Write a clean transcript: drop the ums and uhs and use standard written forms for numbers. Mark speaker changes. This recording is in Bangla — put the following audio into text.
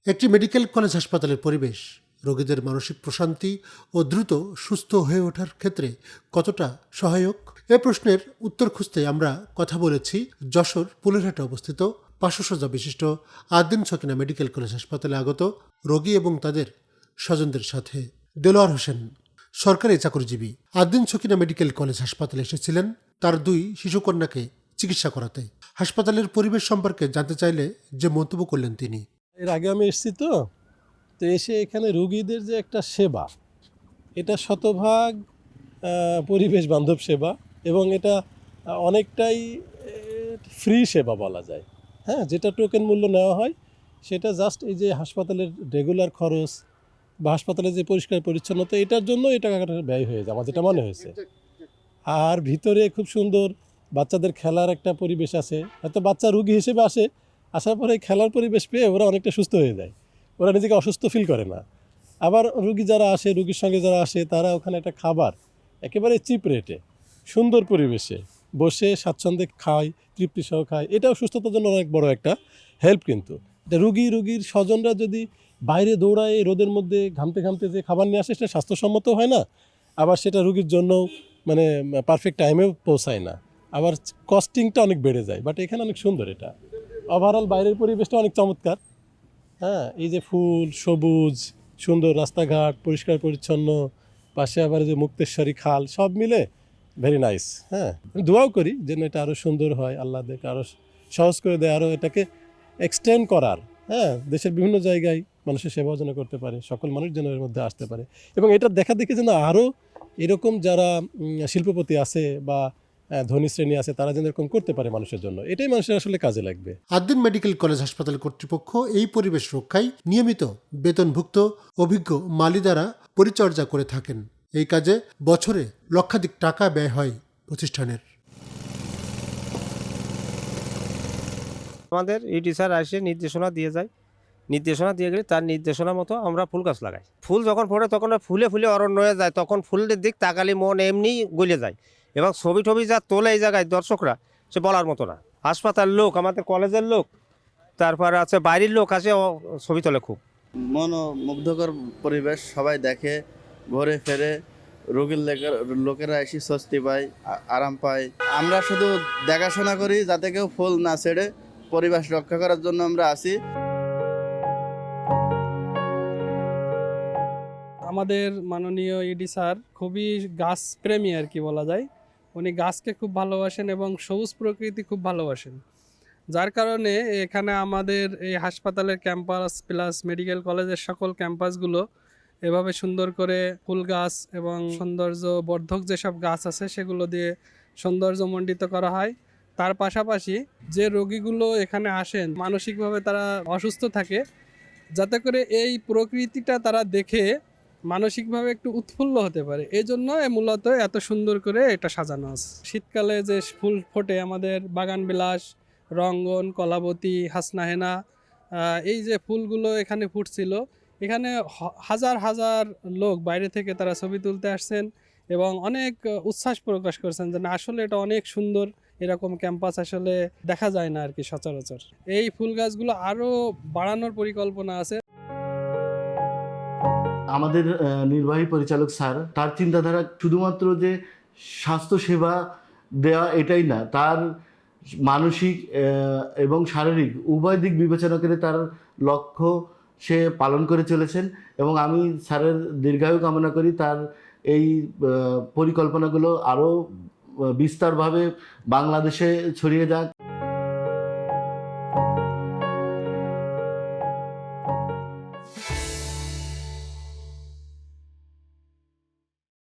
Speaker 1: একটি মেডিকেল কলেজ হাসপাতালের পরিবেশ রোগীদের মানসিক প্রশান্তি ও দ্রুত সুস্থ হয়ে ওঠার ক্ষেত্রে কতটা সহায়ক? এ প্রশ্নের উত্তর খুঁজতে আমরা কথা বলেছি যশোর পুলেরহাটে অবস্থিত 500 শয্যা বিশিষ্ট আদ্দিন সকিনা মেডিকেল কলেজ হাসপাতালে আগত রোগী এবং তাদের স্বজনদের সাথে। দেলোয়ার হোসেন সরকারি চাকরিজীবী, আদ্দিন সকিনা মেডিকেল কলেজ হাসপাতালে এসেছিলেন তার 2 শিশুকন্যাকে চিকিৎসা করাতে। হাসপাতালের পরিবেশ সম্পর্কে জানতে চাইলে যে মন্তব্য করলেন তিনি।
Speaker 2: এর আগে আমি এসেছি তো এসে এখানে রোগীদের যে একটা সেবা, এটা শতভাগ পরিবেশ বান্ধব সেবা এবং এটা অনেকটাই ফ্রি সেবা বলা যায়। হ্যাঁ, যেটা টোকেন মূল্য নেওয়া হয় সেটা জাস্ট এই যে হাসপাতালের রেগুলার খরচ বা হাসপাতালের যে পরিষ্কার পরিচ্ছন্নতা, এটার জন্য এই টাকাটা ব্যয় হয়ে যায় আমার যেটা মনে হয়েছে। আর ভিতরে খুব সুন্দর বাচ্চাদের খেলার একটা পরিবেশ আছে। হয়তো বাচ্চা রোগী হিসেবে আসার পরে খেলার পরিবেশ পেয়ে ওরা অনেকটা সুস্থ হয়ে যায়, ওরা নিজেকে অসুস্থ ফিল করে না। আবার রোগীর সঙ্গে যারা আসে তারা ওখানে একটা খাবার একেবারে চিপ রেটে সুন্দর পরিবেশে বসে স্বাচ্ছন্দ্যে খায়, তৃপ্তি সহ খায়। এটাও সুস্থতার জন্য অনেক বড় একটা হেল্প। কিন্তু রোগীর স্বজনরা যদি বাইরে দৌড়ায় রোদের মধ্যে ঘামতে যে খাবার নিয়ে আসে, সেটা স্বাস্থ্যসম্মত হয় না, আবার সেটা রোগীর জন্য মানে পারফেক্ট টাইমেও পৌঁছায় না, আবার কস্টিংটা অনেক বেড়ে যায়। বাট এখানে অনেক সুন্দর, এটা ওভারঅল বাইরের পরিবেশটা অনেক চমৎকার। হ্যাঁ, এই যে ফুল, সবুজ, সুন্দর রাস্তাঘাট, পরিষ্কার পরিচ্ছন্ন, পাশে আবার যে মুক্তেশ্বরী খাল, সব মিলে ভেরি নাইস। হ্যাঁ, দোয়াও করি যেন এটা আরও সুন্দর হয়, আল্লাহ দেখে আরও সহজ করে দেয়, আরও এটাকে এক্সটেন্ড করার। হ্যাঁ, দেশের বিভিন্ন জায়গায় মানুষের সেবা যেন করতে পারে, সকল মানুষ যেন এর মধ্যে আসতে পারে এবং এটা দেখা দেখে যেন আরও এরকম যারা শিল্পপতি আছে বা ধনী শ্রেণী আছে তারা যেন এরকম করতে পারে মানুষের জন্য, এটাই মানুষের আসলে কাজে লাগবে।
Speaker 1: আদ্দিন মেডিকেল কলেজ হাসপাতাল কর্তৃপক্ষ এই পরিবেশ রক্ষায় নিয়মিত বেতনভুক্ত অভিজ্ঞ মালি দ্বারা পরিচর্যা করে থাকেন। এই কাজে বছরে লক্ষাধিক টাকা ব্যয় হয় প্রতিষ্ঠানের।
Speaker 3: আমাদের ইডি স্যার এসে নির্দেশনা দিয়ে গেলে তার নির্দেশনা মতো আমরা ফুল গাছ লাগাই। ফুল যখন ফোটে তখন ফুলে ফুলে অরণ্য হয়ে যায়, তখন ফুলের দিক তাকালি মন এমনি গলে যায় এবং ছবি যা তোলে এই জায়গায় দর্শকরা, সে বলার মতো না। হাসপাতালের লোক, আমাদের কলেজের লোক, তারপরে আছে বাইরের লোক আসে ছবি তোলে। খুব
Speaker 4: মনোমুগ্ধকর পরিবেশ, সবাই দেখে, ঘুরে ফেরে, রোগীর লোকেরা এসে স্বস্তি পায়, আরাম পায়। আমরা শুধু দেখাশোনা করি যাতে কেউ ফুল না ছেড়ে, পরিবেশ রক্ষা করার জন্য আমরা আসি।
Speaker 5: আমাদের মাননীয় ইডি স্যার খুবই গাছ প্রেমী আর কি বলা যায়। উনি গাছকে খুব ভালোবাসেন এবং সবুজ প্রকৃতি খুব ভালোবাসেন, যার কারণে এখানে আমাদের এই হাসপাতালের ক্যাম্পাস প্লাস মেডিকেল কলেজের সকল ক্যাম্পাসগুলো এভাবে সুন্দর করে ফুল গাছ এবং সৌন্দর্য বর্ধক যেসব গাছ আছে সেগুলো দিয়ে সৌন্দর্যমণ্ডিত করা হয়। তার পাশাপাশি যে রোগীগুলো এখানে আসেন মানসিকভাবে তারা অসুস্থ থাকে, যাতে করে এই প্রকৃতিটা তারা দেখে মানসিকভাবে একটু উৎফুল্ল হতে পারে, এই জন্য মূলত এত সুন্দর করে এটা সাজানো আছে। শীতকালে যে ফুল ফোটে আমাদের বাগান বিলাস, রঙ্গন, কলাবতী, হাসনাহেনা, এই যে ফুলগুলো এখানে ফুটছিল, এখানে হাজার হাজার লোক বাইরে থেকে তারা ছবি তুলতে আসছেন এবং অনেক উচ্ছ্বাস প্রকাশ করছেন যে না, আসলে এটা অনেক সুন্দর, এরকম ক্যাম্পাস আসলে দেখা যায় না আর কি সচরাচর। এই ফুল গাছগুলো আরও বাড়ানোর পরিকল্পনা আছে।
Speaker 6: আমাদের নির্বাহী পরিচালক স্যার, তার চিন্তাধারা শুধুমাত্র যে স্বাস্থ্যসেবা দেওয়া এটাই না, তার মানসিক এবং শারীরিক উভয় দিক বিবেচনা করে তার লক্ষ্য সে পালন করে চলেছেন এবং আমি স্যারের দীর্ঘায়ু কামনা করি। তার এই পরিকল্পনাগুলো আরও বিস্তারভাবে বাংলাদেশে ছড়িয়ে যাক।